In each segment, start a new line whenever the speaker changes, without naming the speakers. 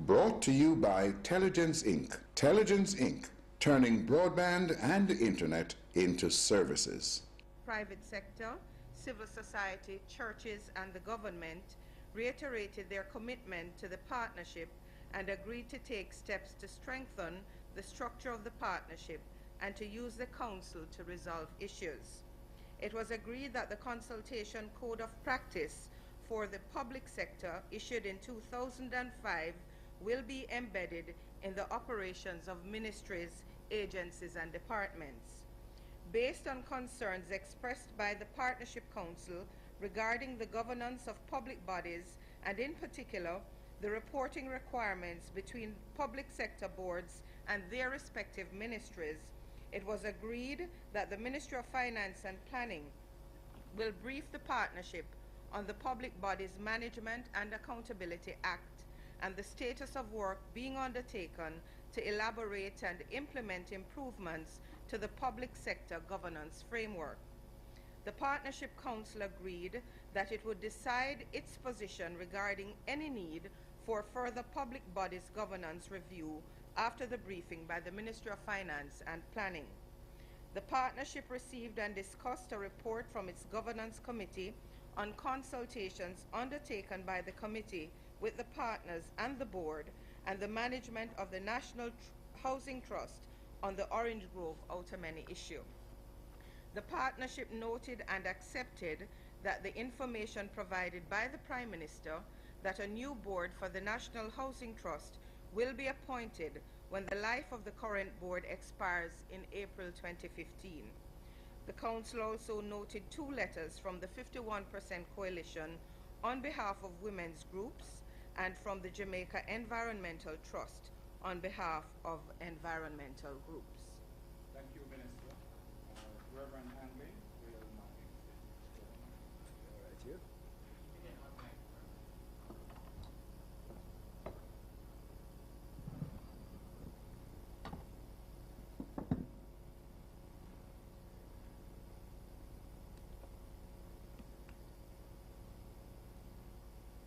Brought to you by Telligence Inc. Telligence Inc., turning broadband and internet into services.
Private sector, civil society, churches, and the government reiterated their commitment to the partnership and agreed to take steps to strengthen the structure of the partnership and to use the council to resolve issues. It was agreed that the consultation code of practice for the public sector, issued in 2005, will be embedded in the operations of ministries, agencies, and departments. Based on concerns expressed by the Partnership Council regarding the governance of public bodies, and in particular, the reporting requirements between public sector boards and their respective ministries, it was agreed that the Ministry of Finance and Planning will brief the partnership on the Public Bodies Management and Accountability Act and the status of work being undertaken to elaborate and implement improvements to the public sector governance framework. The Partnership Council agreed that it would decide its position regarding any need for further public bodies governance review after the briefing by the Ministry of Finance and Planning. The partnership received and discussed a report from its governance committee on consultations undertaken by the committee with the partners and the board and the management of the National Housing Trust on the Orange Grove Outer Many issue. The partnership noted and accepted that the information provided by the Prime Minister that a new board for the National Housing Trust will be appointed when the life of the current board expires in April 2015. The Council also noted 2 letters from the 51% Coalition on behalf of women's groups and from the Jamaica Environmental Trust on behalf of environmental groups.
Thank you, Minister. Reverend Hanley will now make a statement.
Right here.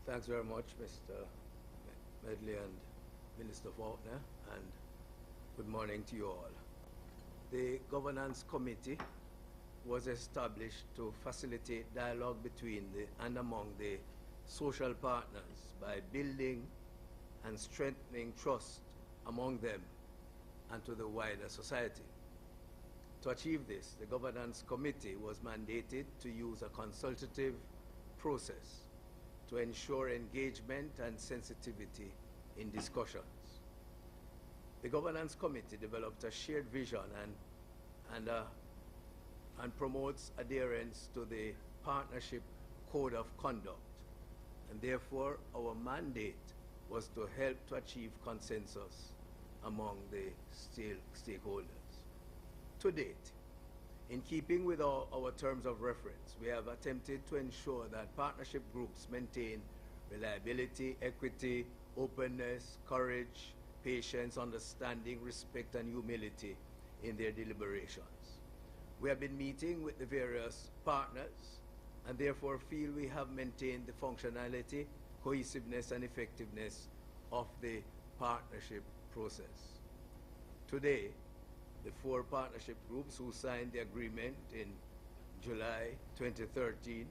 Thanks very much, Mr. Medley and Minister Faulkner, and good morning to you all. The Governance Committee was established to facilitate dialogue between and among the social partners by building and strengthening trust among them and to the wider society. To achieve this, the Governance Committee was mandated to use a consultative process to ensure engagement and sensitivity in discussions. The Governance Committee developed a shared vision and promotes adherence to the Partnership Code of Conduct. And therefore, our mandate was to help to achieve consensus among the stakeholders. To date, in keeping with our terms of reference, we have attempted to ensure that partnership groups maintain reliability, equity, openness, courage, patience, understanding, respect, and humility in their deliberations. We have been meeting with the various partners and therefore feel we have maintained the functionality, cohesiveness, and effectiveness of the partnership process. Today, the 4 partnership groups who signed the agreement in July 2013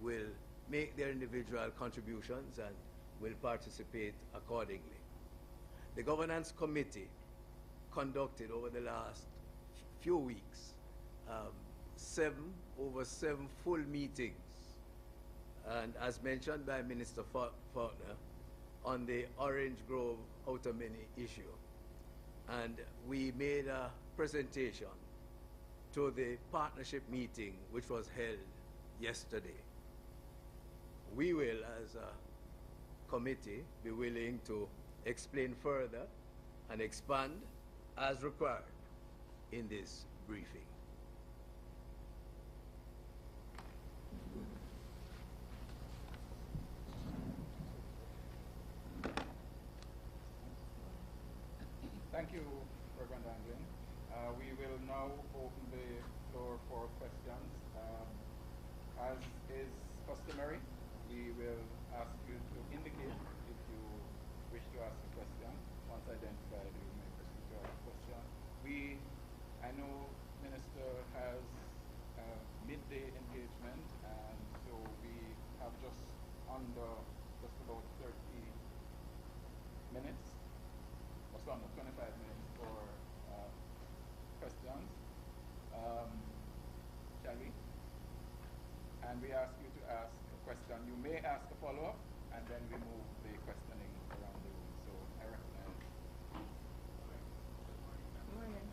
will make their individual contributions and will participate accordingly. The Governance Committee conducted over the last few weeks over 7 full meetings, and as mentioned by Minister Faulkner, on the Orange Grove Outer Many issue. And we made a presentation to the partnership meeting which was held yesterday. We will, as a committee, be willing to explain further and expand as required in this briefing.
Thank you, Reverend Anglin. We will now open the floor for questions. As is customary, we will ask you to indicate if you wish to ask a question. Once identified, you may proceed to ask a question. I know Minister has a midday engagement, and so we have just about 30 minutes, or so under 25 minutes for questions. Shall we? And we ask you to ask a question. You may ask a follow-up, and then we move the questioning around the room. So I recommend.
Morning.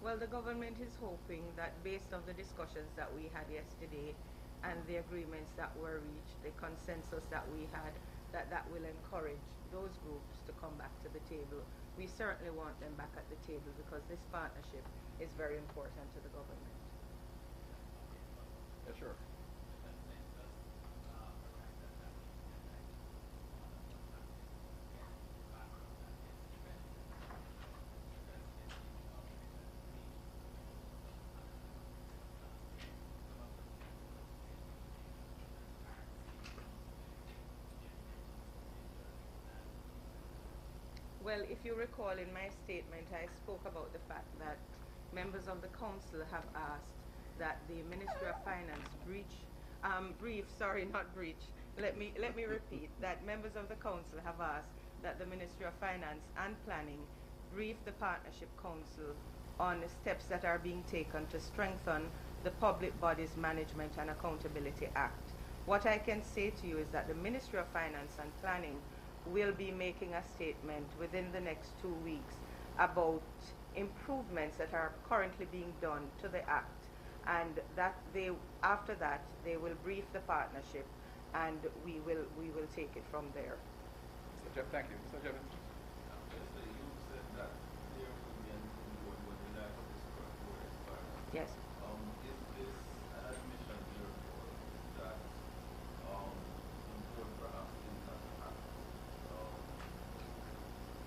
Well, the government is hoping that based on the discussions that we had yesterday and the agreements that were reached, the consensus that we had, that will encourage those groups to come back to the table. We certainly want them back at the table because this partnership is very important to the government.
Yeah, sure.
Well, if you recall in my statement, I spoke about the fact that members of the council have asked that the Ministry of Finance let me repeat, that members of the council have asked that the Ministry of Finance and Planning brief the Partnership Council on the steps that are being taken to strengthen the Public Bodies Management and Accountability Act. What I can say to you is that the Ministry of Finance and Planning will be making a statement within the next 2 weeks about improvements that are currently being done to the Act, and that after that they will brief the partnership, and we will take it from there.
Mr. Jeff, thank you. Mr. Jevons.
Minister, you said that there will be an input when the life of this current board expires.
Yes.
Is this an admission, therefore, that the board perhaps did not act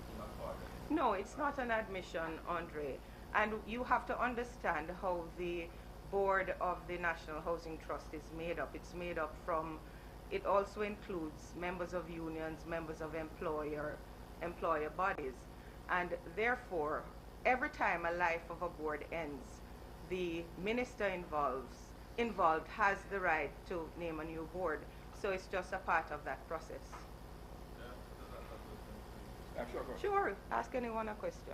in accordance?
No, it's not an admission, Andre. And you have to understand how the board of the National Housing Trust is made up. It's made up from, it also includes members of unions, members of employer bodies. And therefore, every time a life of a board ends, the minister involved has the right to name a new board. So it's just a part of that process.
I'm sure. Go ahead.
Sure, ask anyone a question.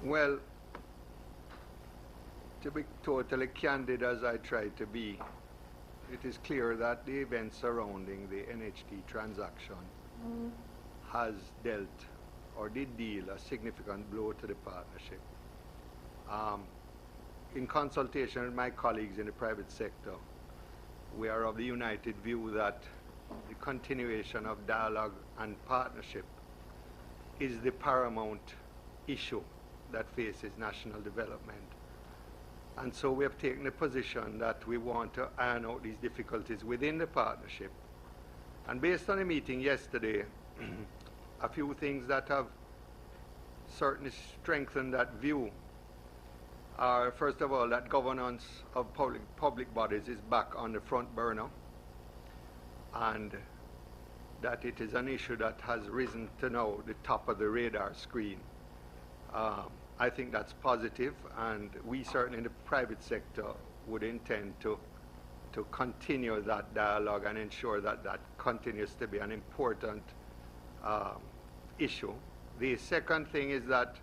Well, to be totally candid as I try to be, it is clear that the events surrounding the NHT transaction has dealt or did deal a significant blow to the partnership. In consultation with my colleagues in the private sector, we are of the united view that the continuation of dialogue and partnership is the paramount issue that faces national development. And so we have taken the position that we want to iron out these difficulties within the partnership. And based on the meeting yesterday, a few things that have certainly strengthened that view are, first of all, that governance of public bodies is back on the front burner, and that it is an issue that has risen to now the top of the radar screen. I think that's positive, and we certainly in the private sector would intend to continue that dialogue and ensure that that continues to be an important issue. The second thing is that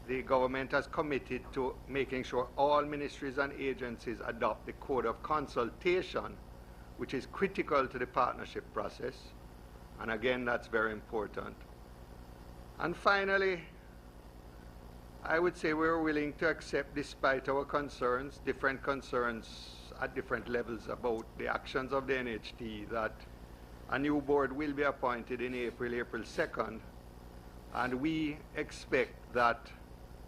the government has committed to making sure all ministries and agencies adopt the code of consultation, which is critical to the partnership process. And again, that's very important. And finally, I would say we're willing to accept, despite our concerns, different concerns at different levels about the actions of the NHT, that a new board will be appointed in April 2nd, and we expect that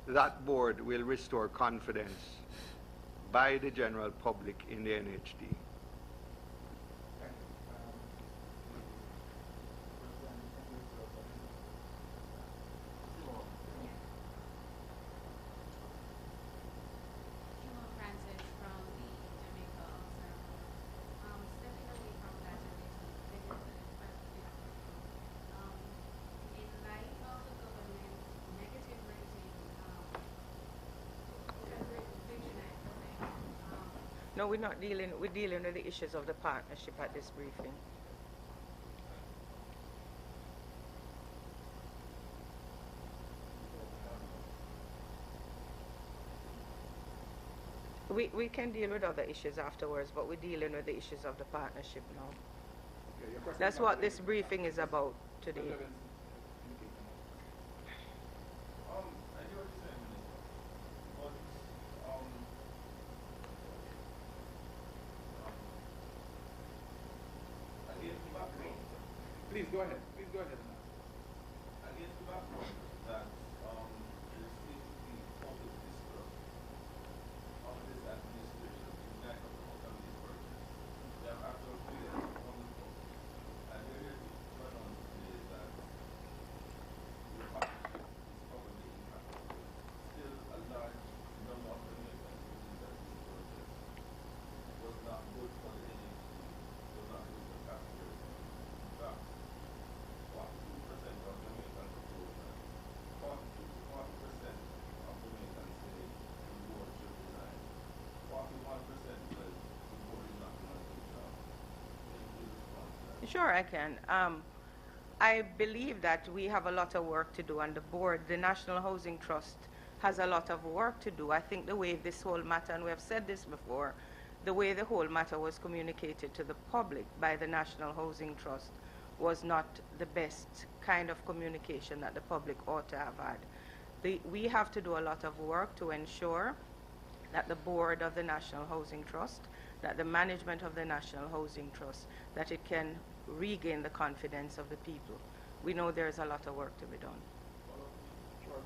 that board will restore confidence by the general public in the NHT.
Francis from the Jamaica also. Stepping away from that a little, there is a question. In light of the government's negative rating, 59%,
No, we're not dealing, we're dealing with the issues of the partnership at this briefing. We can deal with other issues afterwards, but we're dealing with the issues of the partnership now.
Okay, your question
That's
is
what
on
this
the-
briefing is about today.
I hear what you're saying, Minister. But against the background,
Please go ahead. Please go ahead.
against the background that there seems to be public distrust of this administration in light of the outcome of these purchases. They have actual clear on the phone. And they're here to turn on today that the partnership is probably impacted. Still, a large number of Americans believe that this purchase was not good for the NHC, was not good for taxpayers. In fact, 42% of Jamaicans oppose that. 40% of Jamaicans say the board should resign. 41% says the board is not going to do the job. Can you respond to that?
Sure, I can. I believe that we have a lot of work to do, and the board, the National Housing Trust, has a lot of work to do. I think the way this whole matter, and we have said this before, the way the whole matter was communicated to the public by the National Housing Trust was not the best kind of communication that the public ought to have had. We have to do a lot of work to ensure that the board of the National Housing Trust, that the management of the National Housing Trust, that it can regain the confidence of the people. We know there's a lot of work to be done.
So,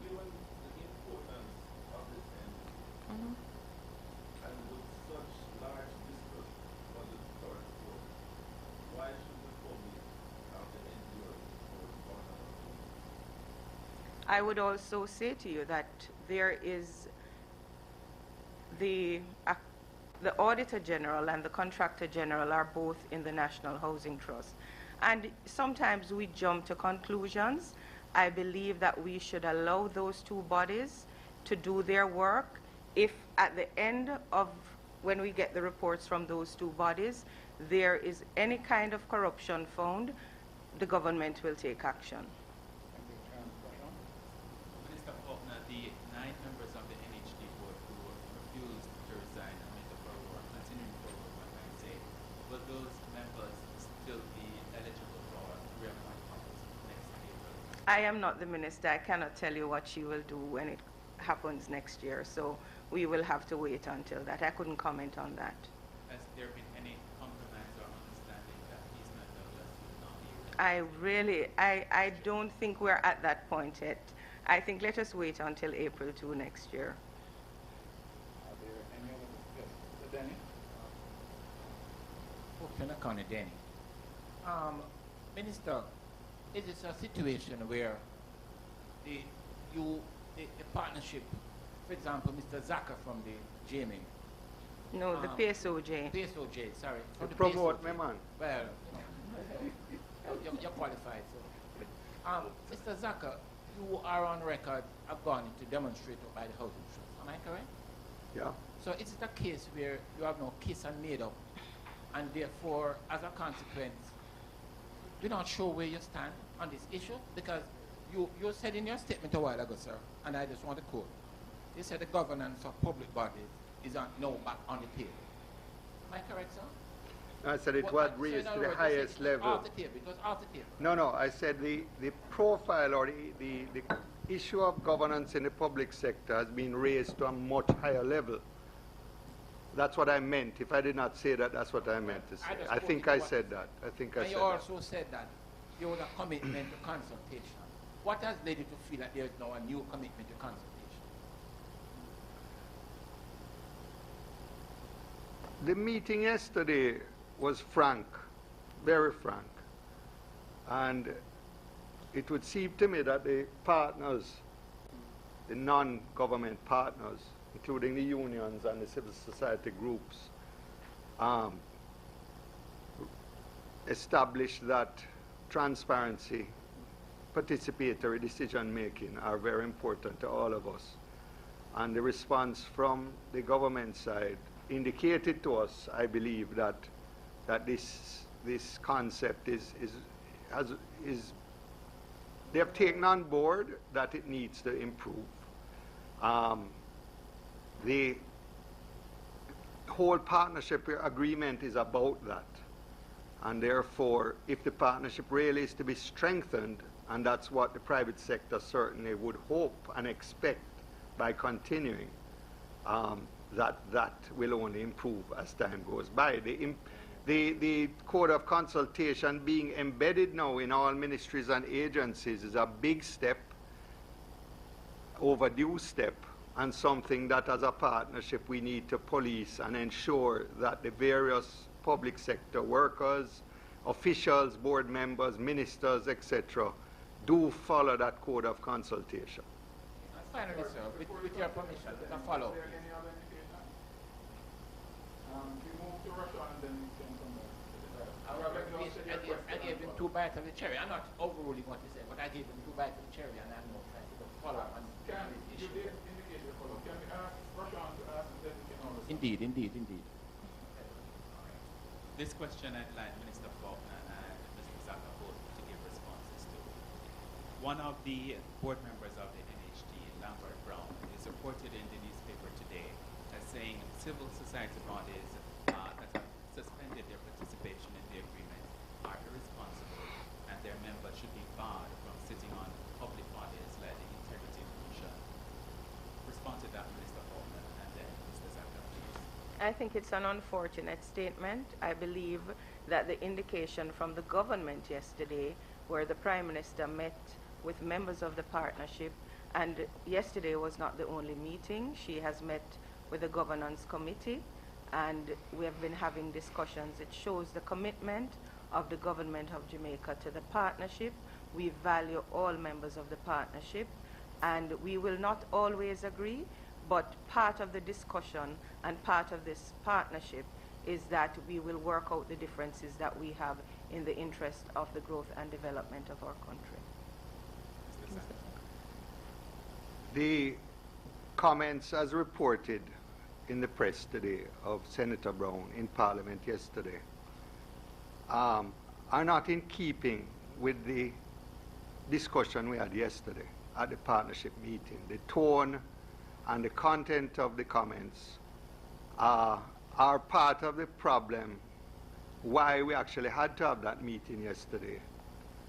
given the importance of this entity, and with such large distrust for the current board, why should the public have to endure this for another?
I would also say to you that there is the Auditor General and the Contractor General are both in the National Housing Trust. And sometimes we jump to conclusions. I believe that we should allow those two bodies to do their work. If at the end of when we get the reports from those two bodies, there is any kind of corruption found, the government will take action.
Minister Faulkner, the 9 members of the NHD board who refused to resign and make a forward, continuing forward, what I say, will those members still be eligible for reappointment next April?
I am not the minister. I cannot tell you what she will do when it happens next year. So we will have to wait until that. I couldn't comment on that.
Has there been any compromise or understanding that these members will not be?
I don't think we're at that point yet. I think let us wait until April 2 next year.
Are there any other questions? Mr. Denny?
Connie Denny. Minister, it is a situation where the partnership, for example, Mr. Zaka from the JMA.
No, the PSOJ.
PSOJ, sorry.
To
From the
promote
PSOJ.
me, man.
Well, you're qualified, so. Mr. Zaka, you are on record have gone into demonstrator by the Housing Trust. Am I correct?
Yeah.
So is it a case where you have no kiss and made up, and therefore, as a consequence, you're not sure where you stand on this issue? Because you said in your statement a while ago, sir, and I just want to quote, you said the governance of public bodies is now back on the table. Am I correct, sir?
I said it
What-
was
so in
raised to
other
the
words,
highest
it's
level.
off the table. It was off the table.
No, I said the profile or the issue of governance in the public sector has been raised to a much higher level. That's what I meant. If I did not say that, that's what I meant to say. I think I said that. I think I
And
said
you
that.
also said that there was a commitment to consultation. What has led you to feel that there is now a new commitment to consultation?
The meeting yesterday was frank, very frank. And it would seem to me that the partners, the non-government partners, including the unions and the civil society groups, established that transparency, participatory decision-making are very important to all of us. And the response from the government side indicated to us, I believe, that this concept is they have taken on board that it needs to improve. The whole partnership agreement is about that. And therefore, if the partnership really is to be strengthened, and that's what the private sector certainly would hope and expect by continuing, that will only improve as time goes by. The code of consultation being embedded now in all ministries and agencies is a big step, overdue step, and something that as a partnership we need to police and ensure that the various public sector workers, officials, board members, ministers, etc., do follow that code of consultation.
And finally, sir, with your permission, we can follow.
Is there any other indication? We move to Russia and then we can come back to the dialogue.
I gave him 2 bites of the cherry. I'm not overruling what he said, but I gave him 2 bites of the cherry, and I'm not trying to follow up on
Can
this
you
issue.
did indicate your follow? Can we ask Russia to ask and then we can always...
Indeed.
This question I'd like Minister Faulkner and Mr. Zaka both to give responses to. One of the board members of the NHD, Lambert Brown, is reported in the newspaper today as saying civil society bodies that have suspended their participation in the agreement are irresponsible and their members should be barred from sitting on public bodies like the Integrity Commission. Respond to that, Minister Faulkner, and then Mr. Zaka, please.
I think it's an unfortunate statement. I believe that the indication from the government yesterday, where the Prime Minister met with members of the partnership, and yesterday was not the only meeting. She has met with the governance committee, and we have been having discussions. It shows the commitment of the government of Jamaica to the partnership. We value all members of the partnership, and we will not always agree, but part of the discussion and part of this partnership is that we will work out the differences that we have in the interest of the growth and development of our country.
Mr. Zaka.
The comments as reported in the press today of Senator Brown in Parliament yesterday are not in keeping with the discussion we had yesterday at the partnership meeting. The tone and the content of the comments are part of the problem why we actually had to have that meeting yesterday,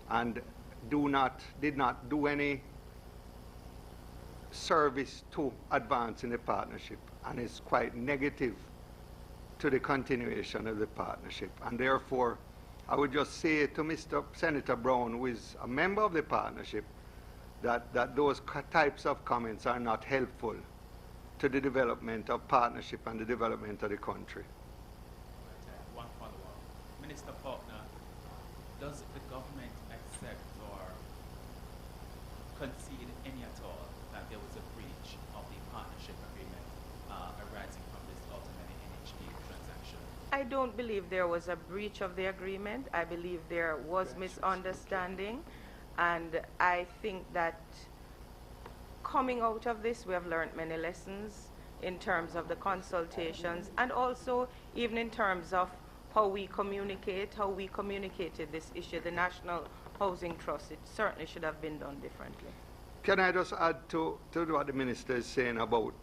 and did not do any service to advancing the partnership, and is quite negative to the continuation of the partnership. And therefore, I would just say to Mr. Senator Brown, who is a member of the partnership, that those types of comments are not helpful to the development of partnership and the development of the country.
One follow-up. Minister Faulkner, does the government accept or concede any at all that there was a breach of the partnership agreement arising from this ultimately NHD transaction?
I don't believe there was a breach of the agreement. I believe there was misunderstanding, and I think that coming out of this, we have learned many lessons in terms of the consultations, and also even in terms of how we communicated this issue. The National Housing Trust, it certainly should have been done differently.
Can I just add to what the minister is saying about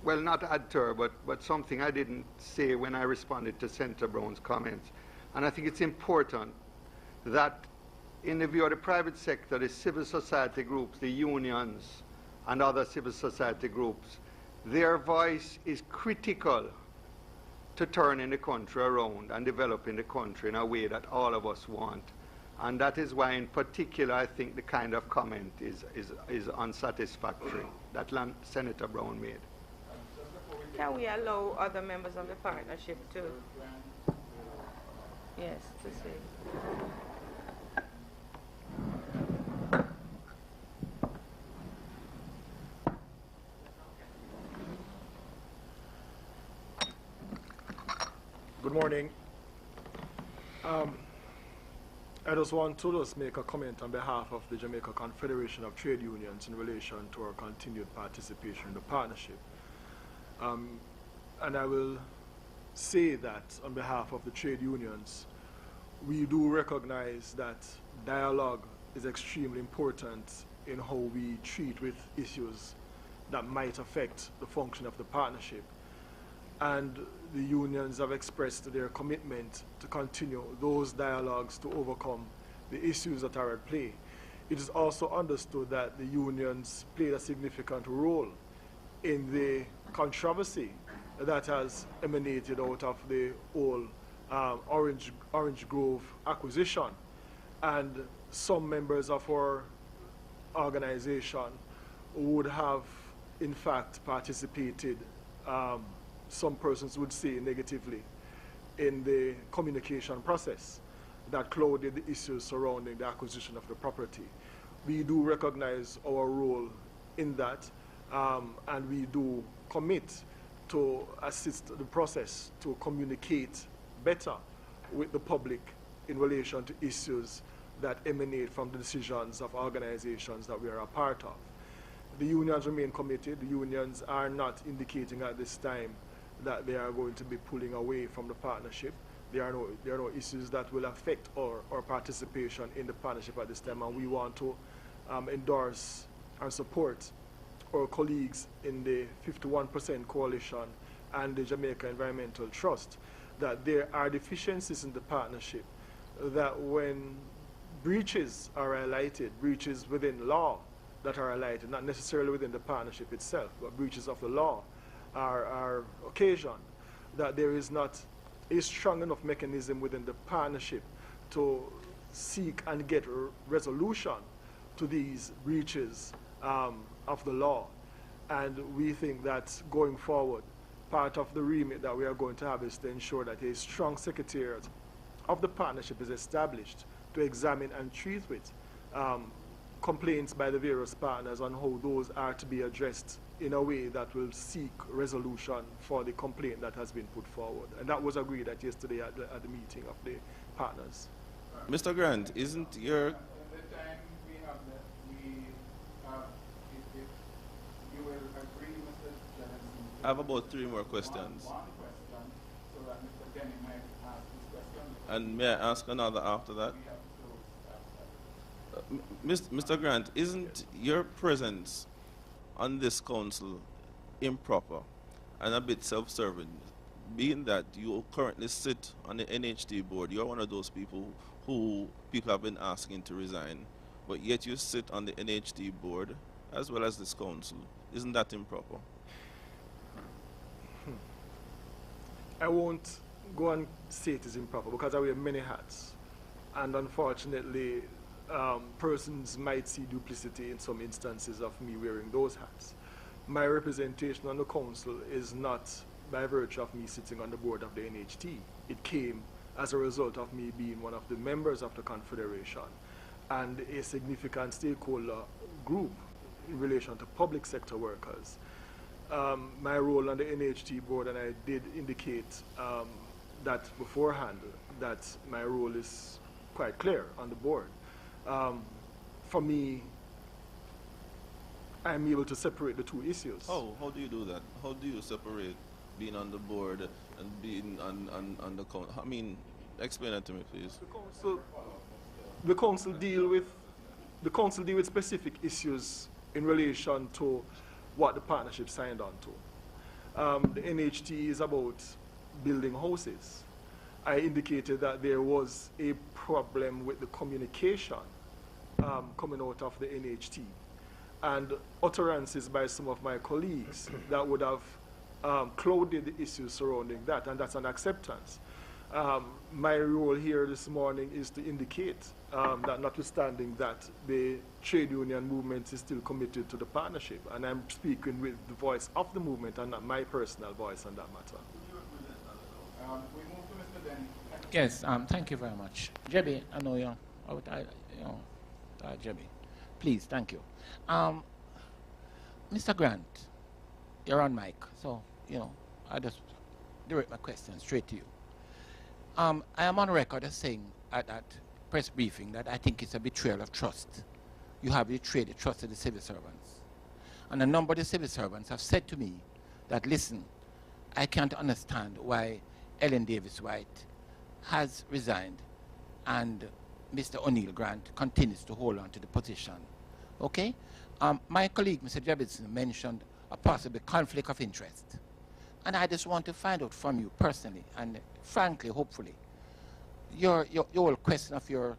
well, not add to her, but something I didn't say when I responded to Senator Brown's comments. And I think it's important that in the view of the private sector, the civil society groups, the unions, and other civil society groups, their voice is critical to turning the country around and developing the country in a way that all of us want. And that is why, in particular, I think the kind of comment is unsatisfactory that Senator Brown made.
Can we allow other members of the partnership to, yes, to say?
Good morning. I just want to make a comment on behalf of the Jamaica Confederation of Trade Unions in relation to our continued participation in the partnership. And I will say that on behalf of the trade unions, we do recognize that dialogue is extremely important in how we treat with issues that might affect the function of the partnership. And the unions have expressed their commitment to continue those dialogues to overcome the issues that are at play. It is also understood that the unions played a significant role in the controversy that has emanated out of the whole Orange Grove acquisition. And some members of our organization would have, in fact, participated, some persons would say negatively, in the communication process that clouded the issues surrounding the acquisition of the property. We do recognize our role in that, and we do commit to assist the process to communicate better with the public in relation to issues that emanate from the decisions of organizations that we are a part of. The unions remain committed. The unions are not indicating at this time that they are going to be pulling away from the partnership. There are no issues that will affect our participation in the partnership at this time, and we want to endorse and support our colleagues in the 51% coalition and the Jamaica Environmental Trust that there are deficiencies in the partnership, that when breaches are highlighted, breaches within law that are highlighted, not necessarily within the partnership itself, but breaches of the law are occasioned, that there is not a strong enough mechanism within the partnership to seek and get resolution to these breaches of the law. And we think that going forward, part of the remit that we are going to have is to ensure that a strong secretariat of the partnership is established to examine and treat with complaints by the various partners on how those are to be addressed in a way that will seek resolution for the complaint that has been put forward. And that was agreed at yesterday at the meeting of the partners.
Mr. Grant, isn't your...
At the time we have that, if you will agree, Mr. Jennings,
I have about 3 more questions.
One question, so that Mr. Denny might ask this question.
And may I ask another after that? Mr. Grant, isn't your presence on this council improper and a bit self-serving, being that you currently sit on the NHD board? You're one of those people who people have been asking to resign, but yet you sit on the NHD board as well as this council. Isn't that improper?
I won't go and say it is improper because I wear many hats, and unfortunately persons might see duplicity in some instances of me wearing those hats. My representation on the council is not by virtue of me sitting on the board of the NHT. It came as a result of me being one of the members of the Confederation and a significant stakeholder group in relation to public sector workers. My role on the NHT board, and I did indicate that beforehand, that my role is quite clear on the board. For me, I'm able to separate the two issues.
How do you do that? How do you separate being on the board and being on the council? I mean, explain that to me, please.
The council deal with specific issues in relation to what the partnership signed on to. The NHT is about building houses. I indicated that there was a problem with the communication coming out of the NHT, and utterances by some of my colleagues that would have clouded the issues surrounding that, and that's an acceptance. My role here this morning is to indicate that notwithstanding that, the trade union movement is still committed to the partnership, and I'm speaking with the voice of the movement and not my personal voice on that matter.
We move to Mr. Denny.
Yes, thank you very much. Jebby, I know you're out, Jebby. Please, thank you. Mr. Grant, you're on mic, so, I just direct my question straight to you. I am on record as saying at that press briefing that I think it's a betrayal of trust. You have betrayed the trust of the civil servants. And a number of the civil servants have said to me that, listen, I can't understand why Ellen Davis White has resigned and Mr. O'Neill Grant continues to hold on to the position. Okay? My colleague, Mr. Jebison, mentioned a possible conflict of interest. And I just want to find out from you personally, and frankly, hopefully, your whole question of you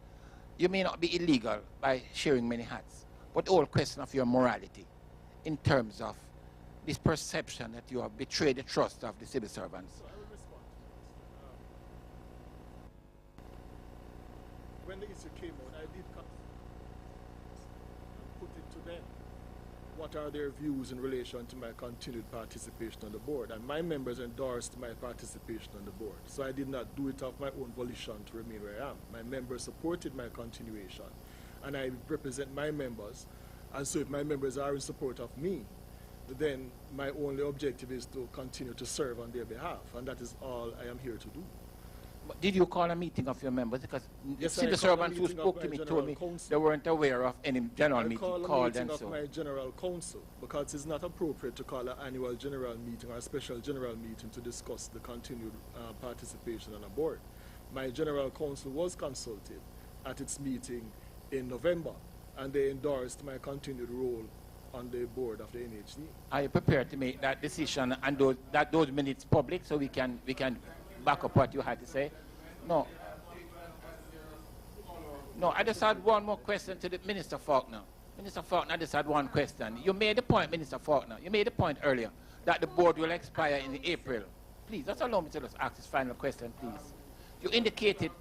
may not be illegal by sharing many hats, but the whole question of your morality in terms of this perception that you have betrayed the trust of the civil servants.
So I will respond to this. When the issue came out, I did put it to them. What are their views in relation to my continued participation on the board? And my members endorsed my participation on the board. So I did not do it of my own volition to remain where I am. My members supported my continuation, and I represent my members. And so if my members are in support of me, then my only objective is to continue to serve on their behalf, and that is all I am here to do.
But did you call a meeting of your members? Because
yes,
civil servants who spoke to me told me they weren't aware of any general meeting called.
I called a meeting of my general council, because it's not appropriate to call an annual general meeting or a special general meeting to discuss the continued participation on a board. My general council was consulted at its meeting in November, and they endorsed my continued role on the board of the NHD.
Are you prepared to make that decision and those minutes public so we can back up what you had to say? No. No, I just had one more question to the Minister Faulkner. Minister Faulkner, I just had one question. You made the point, Minister Faulkner, you made the point earlier that the board will expire in April. Please, just allow me to just ask this final question, please. You indicated...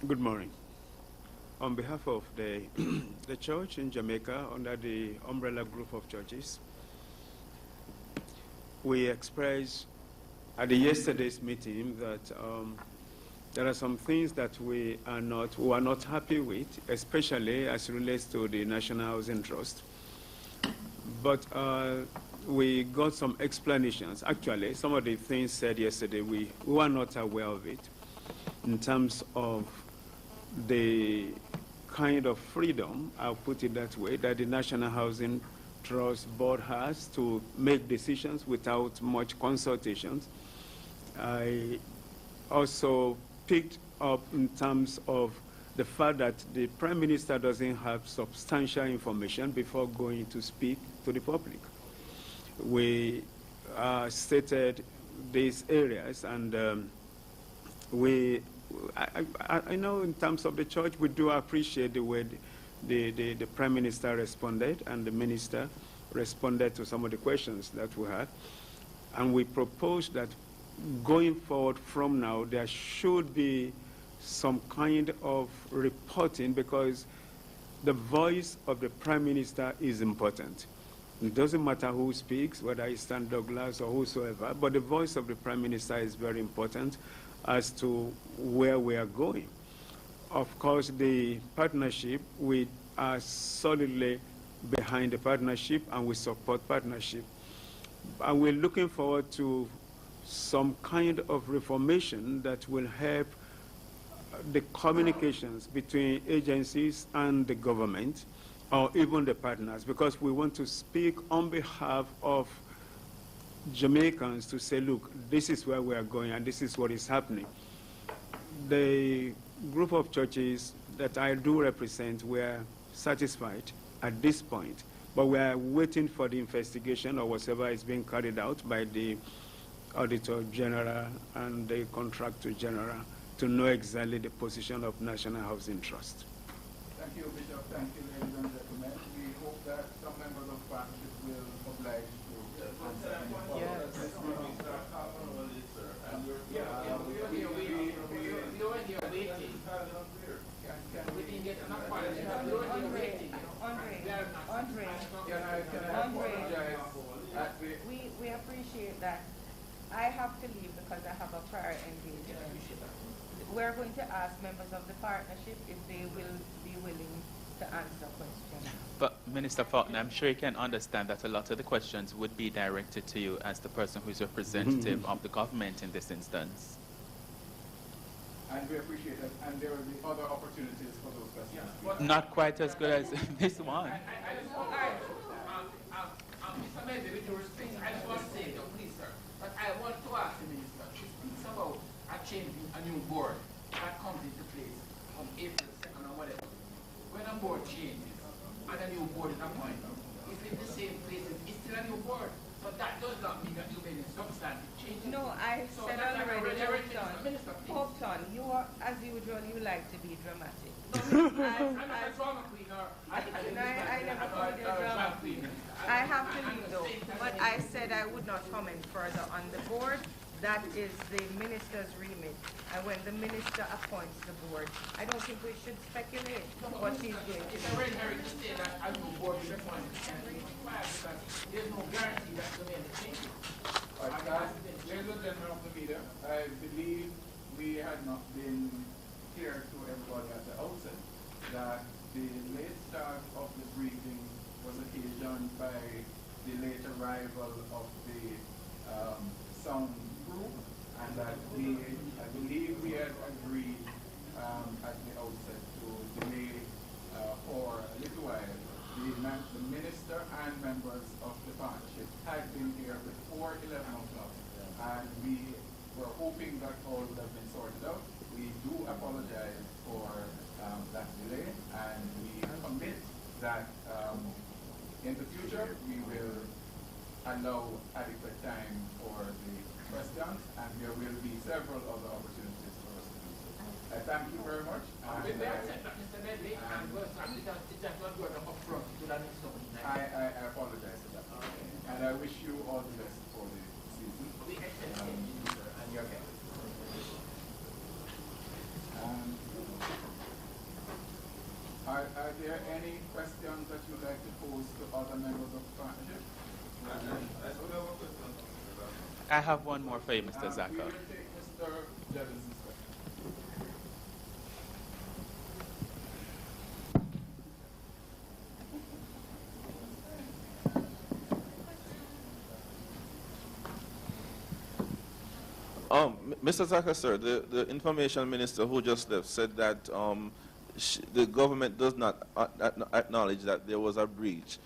Good morning. On behalf of the church in Jamaica, under the umbrella group of churches, we expressed at yesterday's meeting that there are some things that we are not happy with, especially as it relates to the National Housing Trust. But we got some explanations. Actually, some of the things said yesterday, we were not aware of it in terms of the kind of freedom, I'll put it that way, that the National Housing Trust Board has to make decisions without much consultations. I also picked up in terms of the fact that the Prime Minister doesn't have substantial information before going to speak to the public. We stated these areas, and I know in terms of the church, we do appreciate the way the Prime Minister responded and the Minister responded to some of the questions that we had. And we propose that going forward from now, there should be some kind of reporting, because the voice of the Prime Minister is important. It doesn't matter who speaks, whether it's Stan Douglas or whosoever, but the voice of the Prime Minister is very important as to where we are going. Of course, the partnership, we are solidly behind the partnership and we support partnership. And we're looking forward to some kind of reformation that will help the communications between agencies and the government, or even the partners, because we want to speak on behalf of Jamaicans to say, look, this is where we are going and this is what is happening. The group of churches that I do represent were satisfied at this point, but we are waiting for the investigation or whatever is being carried out by the Auditor General and the Contractor General to know exactly the position of National Housing Trust.
Thank you, Bishop. Thank you, ladies and gentlemen. We hope that some members of partnership will oblige to answer any follow-up.
Yes. We were here waiting. We didn't get enough partnership. We were here waiting.
Andre,
Can I apologize?
we appreciate that. I have to leave because I have a prior engagement. We're going to ask members of the partnership if they will be willing to answer questions.
But Minister Faulkner, I'm sure you can understand that a lot of the questions would be directed to you as the person who's representative of the government in this instance.
And we appreciate that. And there will be other opportunities for those questions.
Not quite as good as this one.
Mr. Mendes, with your respect, I just want to say, please, sir, but I want to ask the minister, she speaks about a change in a new board that comes into place on April 2nd or whatever. When a board changes and a new board is appointed, it's in the same place, it's still a new board. But that does not mean that you made a substantive change.
No, I said already, Hopeton, you are, as usual, you like to be dramatic.
I'm not a drama queen, or
I never called you a drama queen. I have to leave though, but I said I would not comment further on the board. That is the minister's remit. And when the minister appoints the board, I don't think we should speculate what he's going to do.
It's a red herring to say that a new board is appointed because there's no guarantee that the men change.
Ladies and gentlemen of the media, I believe we had not been clear to everybody at the outset that the late start of the briefing was occasioned by the late arrival of the sound crew, and that I believe we had agreed at the outset to delay for a little while. The minister and members of the partnership had been here before 11 o'clock, and we were hoping that all would have been sorted out. We do apologize for that delay, and we commit that in the future we will allow adequate time for the questions, and there will be several other opportunities for us to do so. I thank you very much. I apologize for that. And I wish you all the best for the season. And your guests. Are there any questions that you'd like to pose to other members of the partnership?
I have one more for you, Mr. Zaka.
We will take Mr. Jevinson's question.
Mr. Zaka, sir, the information minister who just left said that the government does not acknowledge that there was a breach.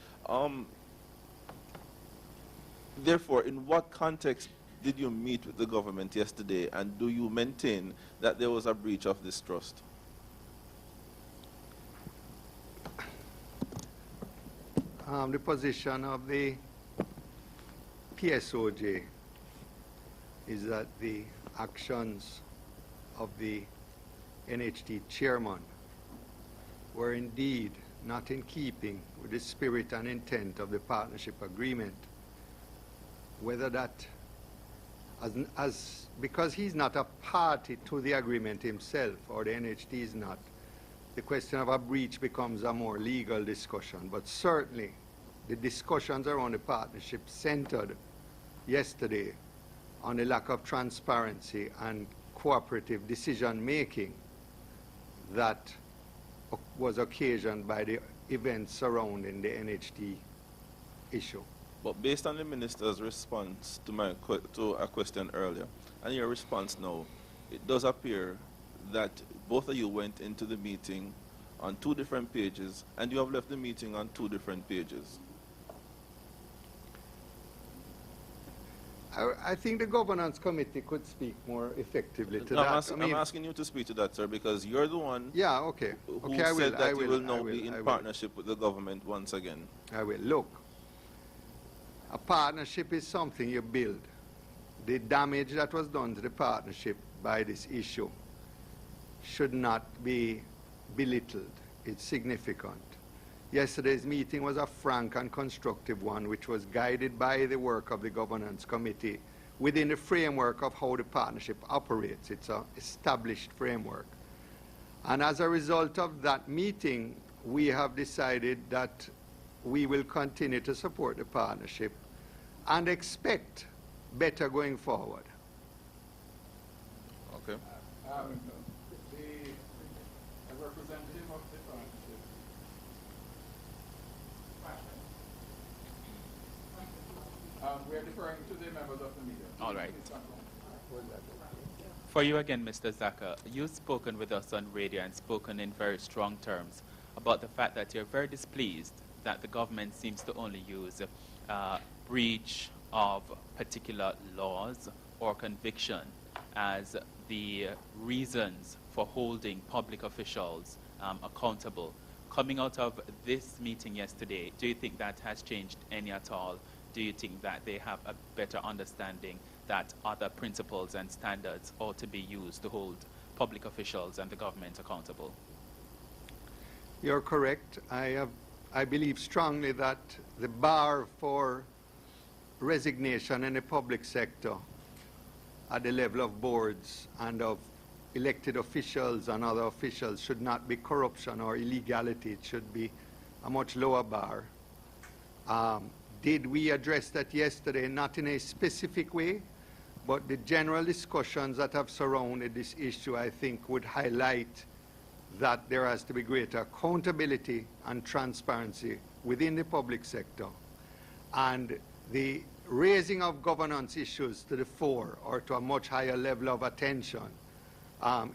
Therefore, in what context did you meet with the government yesterday, and do you maintain that there was a breach of this trust?
The position of the PSOJ is that the actions of the NHT chairman were indeed not in keeping with the spirit and intent of the partnership agreement. Whether that, because he's not a party to the agreement himself, or the NHT is not, the question of a breach becomes a more legal discussion. But certainly, the discussions around the partnership centered yesterday on the lack of transparency and cooperative decision-making that was occasioned by the events surrounding the NHT issue.
But based on the minister's response to a question earlier, and your response now, it does appear that both of you went into the meeting on 2 different pages, and you have left the meeting on 2 different pages?
I think the governance committee could speak more effectively to
No,
that.
I'm asking you to speak to that, sir, because you're the one
yeah, okay.
who
Okay, I will.
said that
I
you
will,
will now
I will,
be in
I will.
partnership with the government once again.
I will. Look, a partnership is something you build. The damage that was done to the partnership by this issue should not be belittled. It's significant. Yesterday's meeting was a frank and constructive one, which was guided by the work of the governance committee within the framework of how the partnership operates. It's an established framework. And as a result of that meeting, we have decided that we will continue to support the partnership and expect better going forward.
Okay.
The representative of the partnership. We are deferring to the members of the media.
All right. For you again, Mr. Zaka, you've spoken with us on radio and spoken in very strong terms about the fact that you're very displeased that the government seems to only use breach of particular laws or conviction as the reasons for holding public officials accountable. Coming out of this meeting yesterday, do you think that has changed any at all? Do you think that they have a better understanding that other principles and standards ought to be used to hold public officials and the government accountable?
You're correct. I believe strongly that the bar for resignation in the public sector at the level of boards and of elected officials and other officials should not be corruption or illegality. It should be a much lower bar. Did we address that yesterday? Not in a specific way, but the general discussions that have surrounded this issue, I think, would highlight that there has to be greater accountability and transparency within the public sector. And the raising of governance issues to the fore or to a much higher level of attention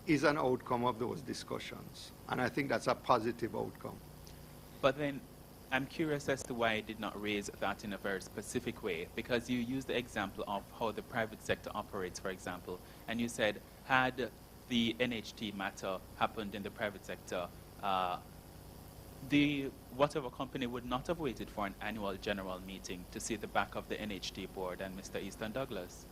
is an outcome of those discussions. And I think that's a positive outcome.
But then I'm curious as to why you did not raise that in a very specific way, because you used the example of how the private sector operates, for example, and you said had the NHT matter happened in the private sector, whatever company would not have waited for an annual general meeting to see the back of the NHT board and Mr. Easton Douglas.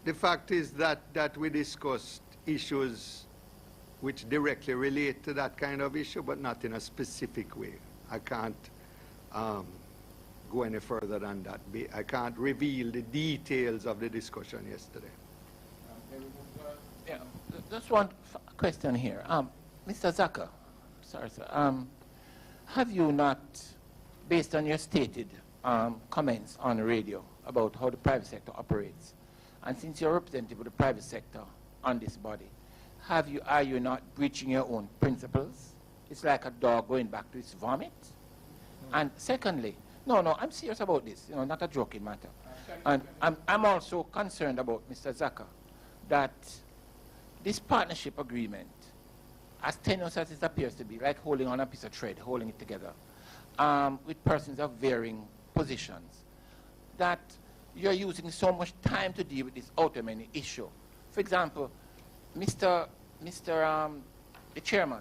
The fact is that we discussed issues which directly relate to that kind of issue, but not in a specific way. I can't go any further than that. I can't reveal the details of the discussion yesterday.
Yeah, just one question here. Mr. Zaka, sorry, sir. Have you not, based on your stated comments on the radio about how the private sector operates, and since you're representative of the private sector on this body, are you not breaching your own principles? It's like a dog going back to its vomit. And secondly, no, I'm serious about this, not a joking matter. And I'm also concerned about, Mr. Zaka, that this partnership agreement, as tenuous as it appears to be, like holding on a piece of thread, holding it together, with persons of varying positions, that you're using so much time to deal with this ultimate issue. For example, the chairman,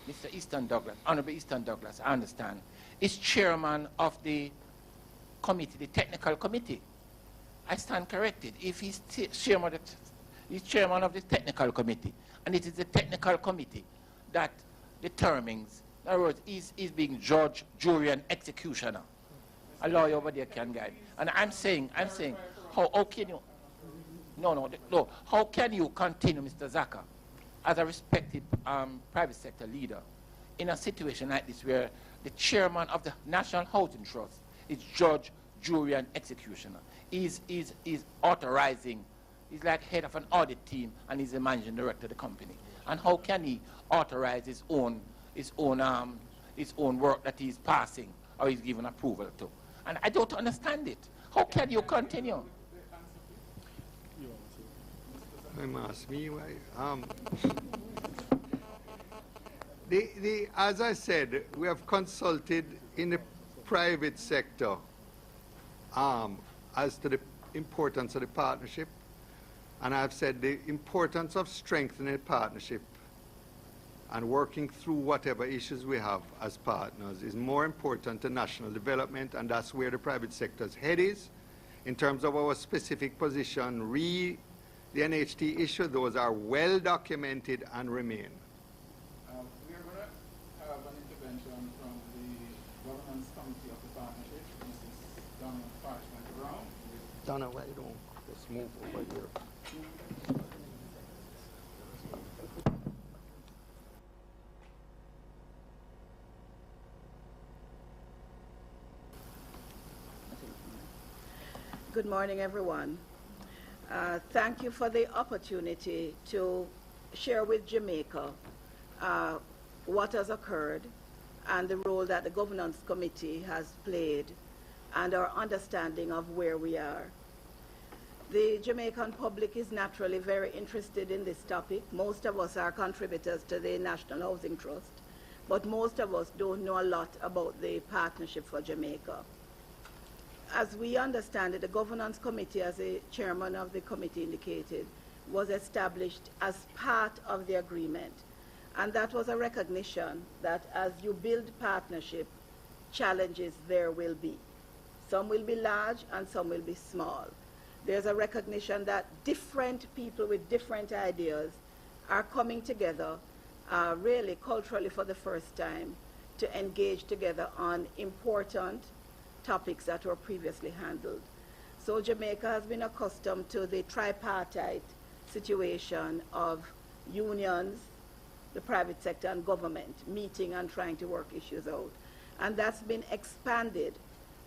Mr. Easton Douglas, Honorable Easton Douglas, I understand, is chairman of the committee, the technical committee. I stand corrected. If he's chairman of the technical committee, and it is the technical committee that determines, in other words, he's being judge, jury, and executioner. A lawyer over there can guide. And I'm saying, how can you, no, how can you continue, Mr. Zaka, as a respected private sector leader in a situation like this where the chairman of the National Housing Trust is judge, jury, and executioner? He's authorizing, he's like head of an audit team, and he's the managing director of the company. And how can he authorize his own work that he's passing or he's given approval to? And I don't understand it. How can you continue?
I'm asking me why. As I said, we have consulted in the private sector as to the importance of the partnership, and I've said the importance of strengthening the partnership and working through whatever issues we have as partners is more important to national development, and that's where the private sector's head is. In terms of our specific position, the NHT issue, those are well documented and remain.
We are going to have an intervention from the governance committee of the partnership, Mrs. Donna Parchment-Brown.
Donna, why don't just move over here?
Good morning, everyone. Thank you for the opportunity to share with Jamaica what has occurred and the role that the Governance Committee has played and our understanding of where we are. The Jamaican public is naturally very interested in this topic. Most of us are contributors to the National Housing Trust, but most of us don't know a lot about the Partnership for Jamaica. As we understand it, the Governance Committee, as the chairman of the committee indicated, was established as part of the agreement. And that was a recognition that as you build partnership, challenges there will be. Some will be large and some will be small. There's a recognition that different people with different ideas are coming together really culturally for the first time to engage together on important topics that were previously handled. So Jamaica has been accustomed to the tripartite situation of unions, the private sector and government meeting and trying to work issues out. And that's been expanded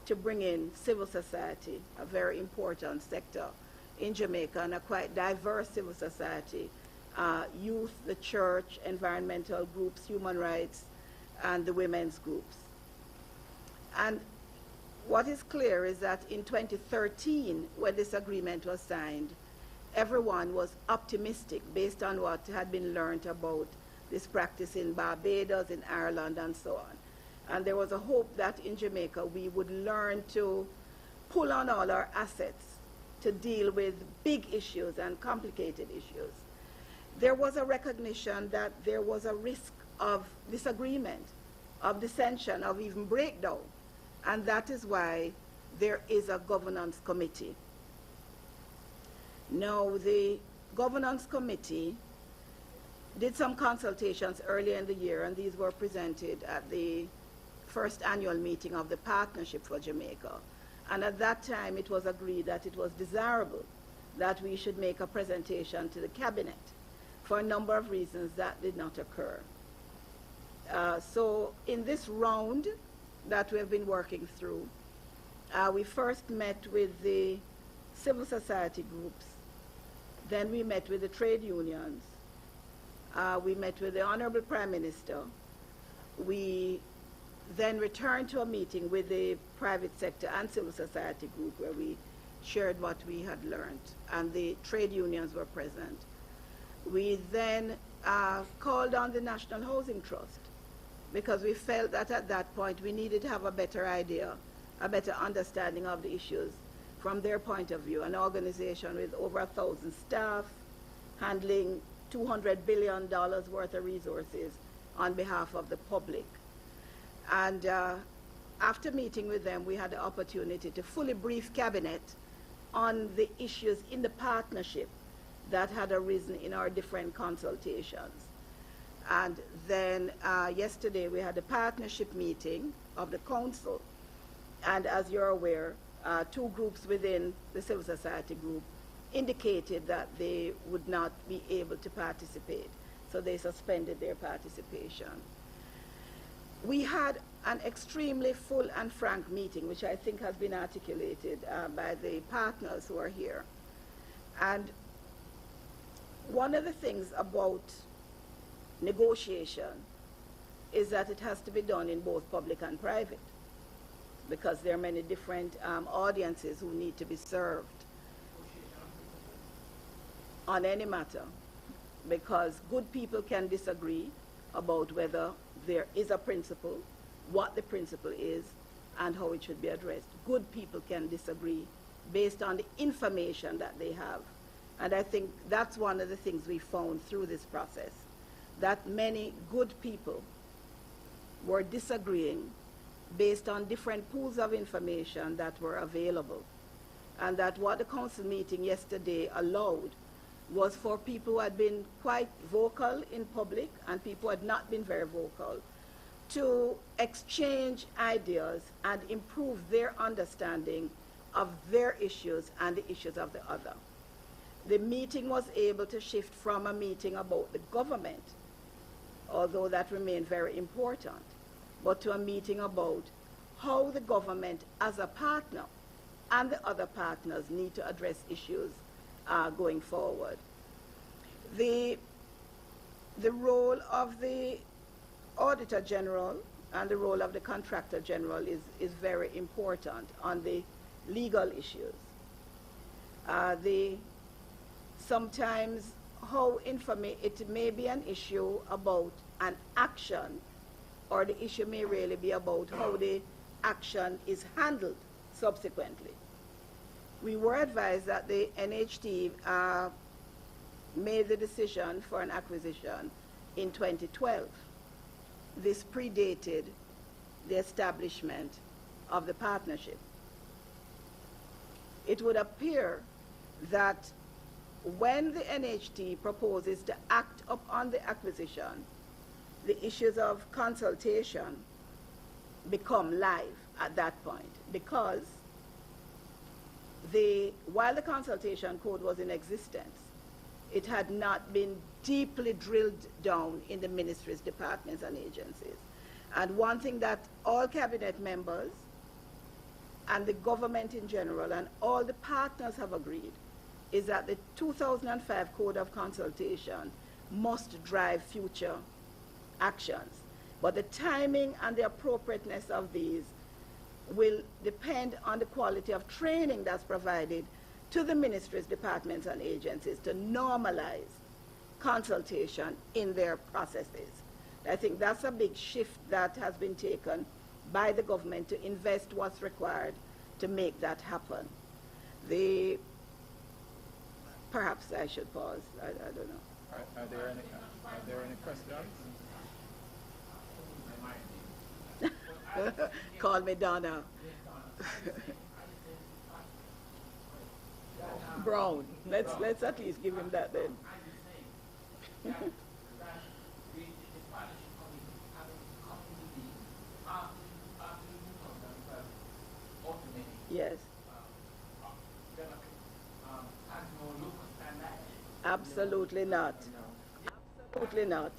to bring in civil society, a very important sector in Jamaica, and a quite diverse civil society, youth, the church, environmental groups, human rights, and the women's groups. And what is clear is that in 2013, when this agreement was signed, everyone was optimistic based on what had been learned about this practice in Barbados, in Ireland, and so on. And there was a hope that in Jamaica we would learn to pull on all our assets to deal with big issues and complicated issues. There was a recognition that there was a risk of disagreement, of dissension, of even breakdown. And that is why there is a governance committee. Now, the governance committee did some consultations earlier in the year, and these were presented at the first annual meeting of the Partnership for Jamaica. And at that time, it was agreed that it was desirable that we should make a presentation to the cabinet for a number of reasons that did not occur. So in this round that we have been working through, we first met with the civil society groups, then we met with the trade unions, we met with the Honorable Prime Minister, we then returned to a meeting with the private sector and civil society group where we shared what we had learned, and the trade unions were present. We then called on the National Housing Trust because we felt that at that point we needed to have a better idea, a better understanding of the issues from their point of view, an organization with over 1,000 staff handling $200 billion worth of resources on behalf of the public. And after meeting with them, we had the opportunity to fully brief Cabinet on the issues in the partnership that had arisen in our different consultations. And then yesterday we had a partnership meeting of the council. And as you're aware, two groups within the civil society group indicated that they would not be able to participate. So they suspended their participation. We had an extremely full and frank meeting, which I think has been articulated by the partners who are here. And one of the things about negotiation is that it has to be done in both public and private, because there are many different audiences who need to be served. on any matter, because good people can disagree about whether there is a principle, what the principle is, and how it should be addressed. Good people can disagree based on the information that they have. And I think that's one of the things we found through this process, that many good people were disagreeing based on different pools of information that were available. And that what the council meeting yesterday allowed was for people who had been quite vocal in public and people who had not been very vocal to exchange ideas and improve their understanding of their issues and the issues of the other. The meeting was able to shift from a meeting about the government, although that remained very important, but to a meeting about how the government as a partner and the other partners need to address issues going forward. The role of the Auditor General and the role of the Contractor General is very important on the legal issues. Sometimes it may be an issue about an action, or the issue may really be about how the action is handled subsequently. We were advised that the NHT made the decision for an acquisition in 2012. This predated the establishment of the partnership. It would appear that when the NHT proposes to act upon the acquisition, the issues of consultation become live at that point, because while the consultation code was in existence, it had not been deeply drilled down in the ministries, departments, and agencies. And one thing that all cabinet members and the government in general and all the partners have agreed is that the 2005 Code of Consultation must drive future actions. But the timing and the appropriateness of these will depend on the quality of training that's provided to the ministries, departments, and agencies to normalize consultation in their processes. I think that's a big shift that has been taken by the government to invest what's required to make that happen. Perhaps I should pause. I don't know.
Are there any questions?
Call me Donna. Brown. Let's at least give him that then. Yes. Absolutely not. Absolutely not.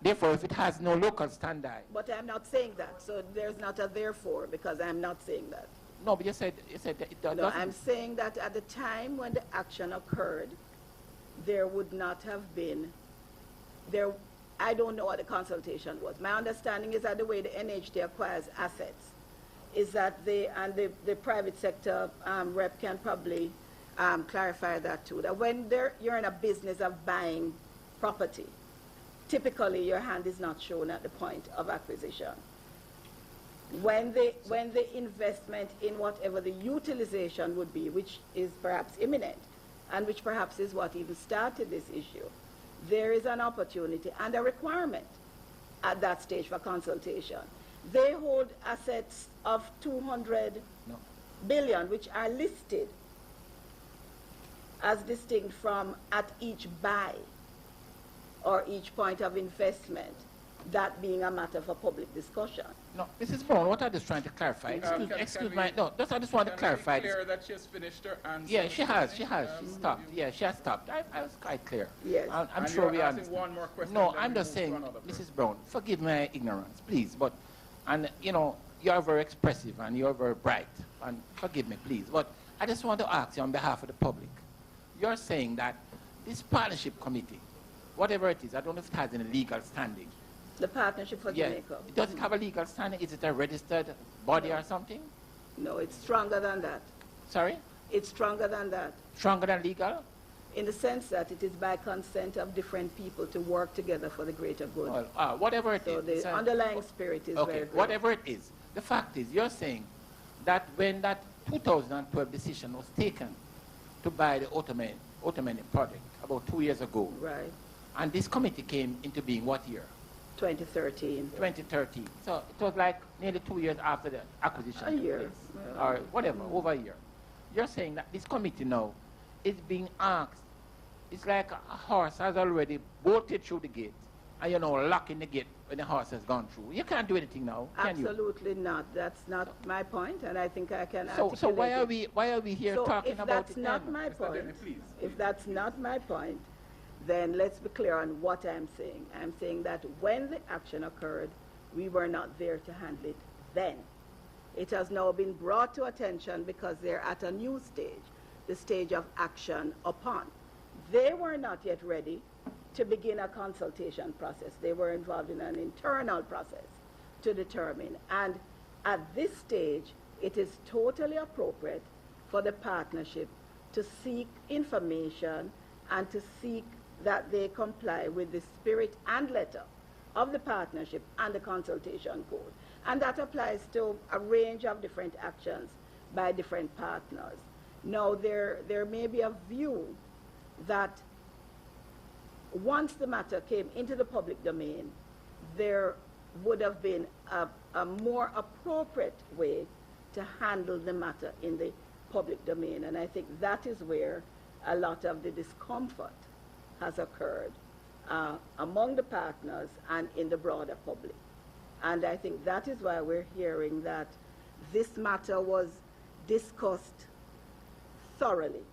Therefore, if it has no local standard.
But I'm not saying that. So there's not a therefore, because I'm not saying that.
No, but you said that it doesn't.
No, I'm saying that at the time when the action occurred, there would not have been, I don't know what the consultation was. My understanding is that the way the NHT acquires assets is that the private sector rep can probably clarify that too, that when you're in a business of buying property, typically your hand is not shown at the point of acquisition. When the investment in whatever the utilization would be, which is perhaps imminent, and which perhaps is what even started this issue, there is an opportunity and a requirement at that stage for consultation. They hold assets of 200 billion, which are listed as distinct from at each buy or each point of investment, that being a matter for public discussion.
No, Mrs. Brown, what I'm just trying to clarify, excuse me, no, I just want to clarify.
Clear that she has finished her answer.
Yeah, she has stopped. Yeah, she has stopped. I was quite clear.
Yes.
I'm sure we understand.
One more question.
No, I'm just saying, Mrs. Brown, forgive my ignorance, please, but, and you know, you're very expressive and you're very bright, and forgive me, please, but I just want to ask you on behalf of the public, you're saying that this partnership committee, whatever it is, I don't know if it has any legal standing.
The Partnership for Jamaica.
Does it have a legal standing? Is it a registered body or something?
No, it's stronger than that.
Sorry?
It's stronger than that.
Stronger than legal?
in the sense that it is by consent of different people to work together for the greater good.
Well, whatever it
So
is.
the underlying spirit is
okay,
very great.
whatever it is. The fact is, you're saying that when that 2012 decision was taken to buy the Ottoman project about 2 years ago,
Right,
and this committee came into being what year?
2013.
2013. So it was like nearly 2 years after the acquisition
A
took
year,
place,
yeah.
or whatever, over a year. You're saying that this committee now is being asked. It's like a horse has already bolted through the gate, and you're now locking the gate when the horse has gone through. You can't do anything now, can you?
Absolutely not. That's not my point, and I think I can
So why are
articulate it.
we here
So
talking
if
about
that's
it
not
then?
my
Mr.
point,
Denny, please.
if that's not my point, then let's be clear on what I'm saying. I'm saying that when the action occurred, we were not there to handle it then. It has now been brought to attention because they're at a new stage, the stage of action upon. They were not yet ready to begin a consultation process. They were involved in an internal process to determine. And at this stage, it is totally appropriate for the partnership to seek information and to seek that they comply with the spirit and letter of the partnership and the consultation code. And that applies to a range of different actions by different partners. Now, there may be a view that once the matter came into the public domain, there would have been a more appropriate way to handle the matter in the public domain. And I think that is where a lot of the discomfort has occurred among the partners and in the broader public. And I think that is why we're hearing that this matter was discussed thoroughly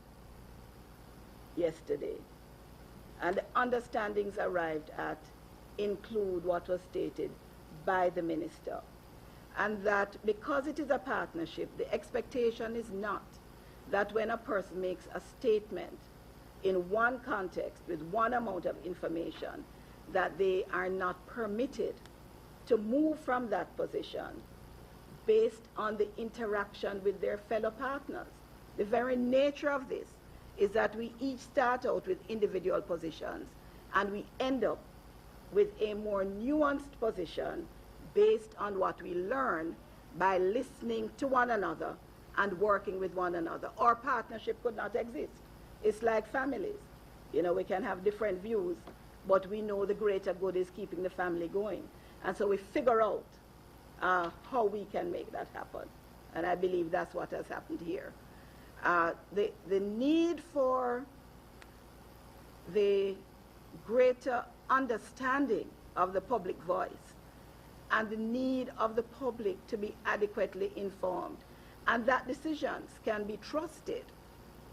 yesterday. And the understandings arrived at include what was stated by the minister. And that because it is a partnership, the expectation is not that when a person makes a statement in one context with one amount of information, that they are not permitted to move from that position based on the interaction with their fellow partners. The very nature of this is that we each start out with individual positions and we end up with a more nuanced position based on what we learn by listening to one another and working with one another. Our partnership could not exist. It's like families. You know, we can have different views, but we know the greater good is keeping the family going. And so we figure out how we can make that happen. And I believe that's what has happened here. The need for the greater understanding of the public voice and the need of the public to be adequately informed and that decisions can be trusted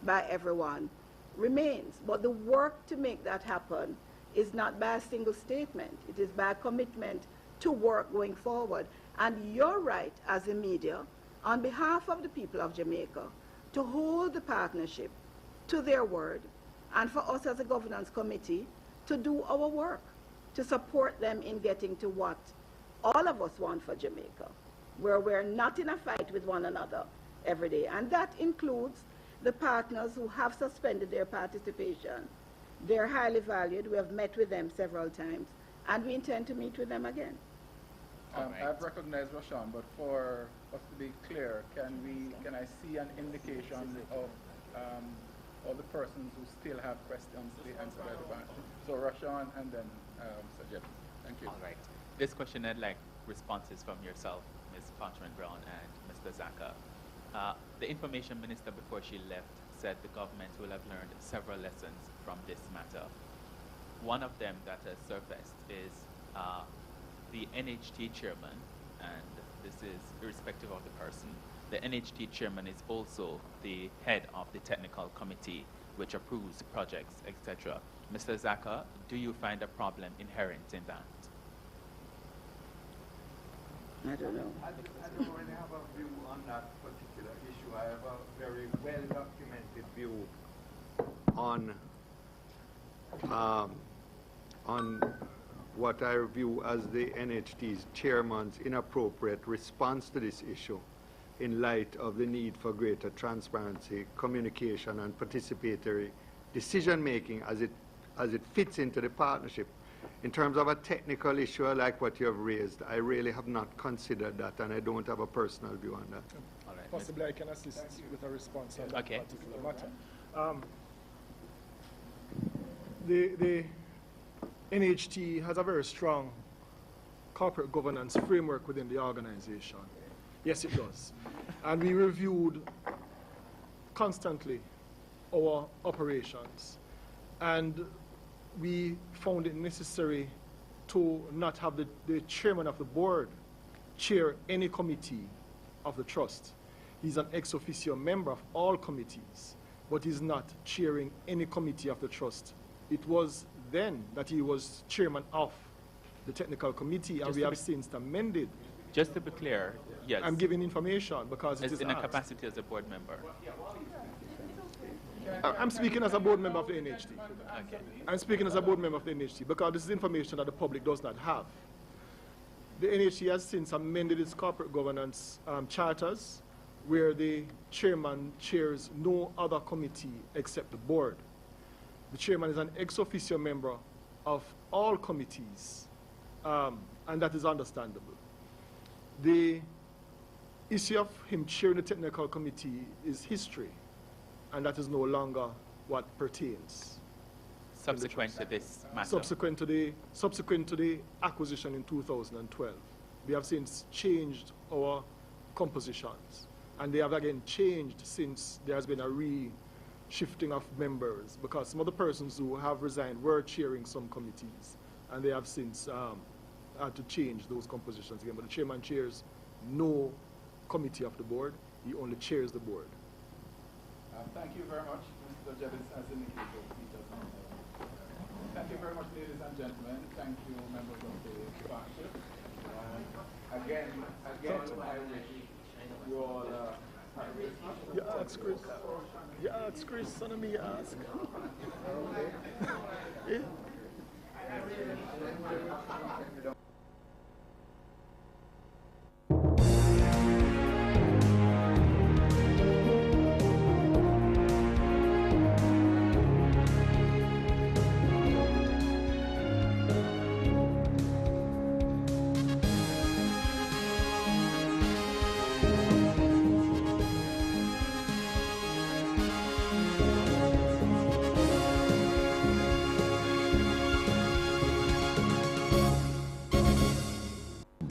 by everyone remains. But the work to make that happen is not by a single statement. It is by a commitment to work going forward. And you're right, as a media, on behalf of the people of Jamaica, to hold the partnership to their word, and for us as a governance committee to do our work, to support them in getting to what all of us want for Jamaica, where we're not in a fight with one another every day. And that includes the partners who have suspended their participation. They're highly valued. We have met with them several times, and we intend to meet with them again.
I've recognized Roshan, but for us to be clear, can I see an indication of all the persons who still have questions to be answered by the panel? So Roshan and then Sir Jeff. Thank you.
All right. This question I'd like responses from yourself, Ms. Parchment Brown and Mr. Zaka. The information minister before she left said the government will have learned several lessons from this matter. One of them that has surfaced is the NHT chairman, and this is irrespective of the person, the NHT chairman is also the head of the technical committee which approves projects, etc. Mr. Zaka, do you find a problem inherent in that?
I don't know.
I don't really have a view on that particular issue. I have a very well-documented view on what I view as the NHT's chairman's inappropriate response to this issue in light of the need for greater transparency, communication, and participatory decision-making as it fits into the partnership. In terms of a technical issue like what you have raised, I really have not considered that, and I don't have a personal view on that.
All right. Possibly I can assist with a response on that particular matter. The NHT has a very strong corporate governance framework within the organization. Yes, it does. And we reviewed constantly our operations. And we found it necessary to not have the chairman of the board chair any committee of the trust. He's an ex officio member of all committees, but he's not chairing any committee of the trust. It was then that he was chairman of the technical committee, and we have since amended.
Just to be clear, yes.
I'm giving information because it is
in a
asked.
capacity as a board member.
I'm speaking as a board member of the NHT.
Okay.
I'm speaking as a board member of the NHT because this is information that the public does not have. The NHT has since amended its corporate governance charters, where the chairman chairs no other committee except the board. The chairman is an ex officio member of all committees, and that is understandable. The issue of him chairing the technical committee is history, and that is no longer what pertains.
Subsequent to this matter?
Subsequent to the acquisition in 2012. We have since changed our compositions, and they have again changed since there has been a shifting of members, because some of the persons who have resigned were chairing some committees, and they have since had to change those compositions again. But the chairman chairs no committee of the board, he only chairs the board.
Thank you very much, Mr. Jebis, as indicated. Thank you very much, ladies and gentlemen. Thank you, members of the partnership. Again, I wish you all
you ask Chris. You ask Chris, son of me, ask.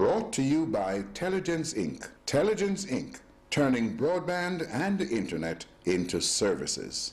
Brought to you by Telligence Inc. Telligence Inc., turning broadband and internet into services.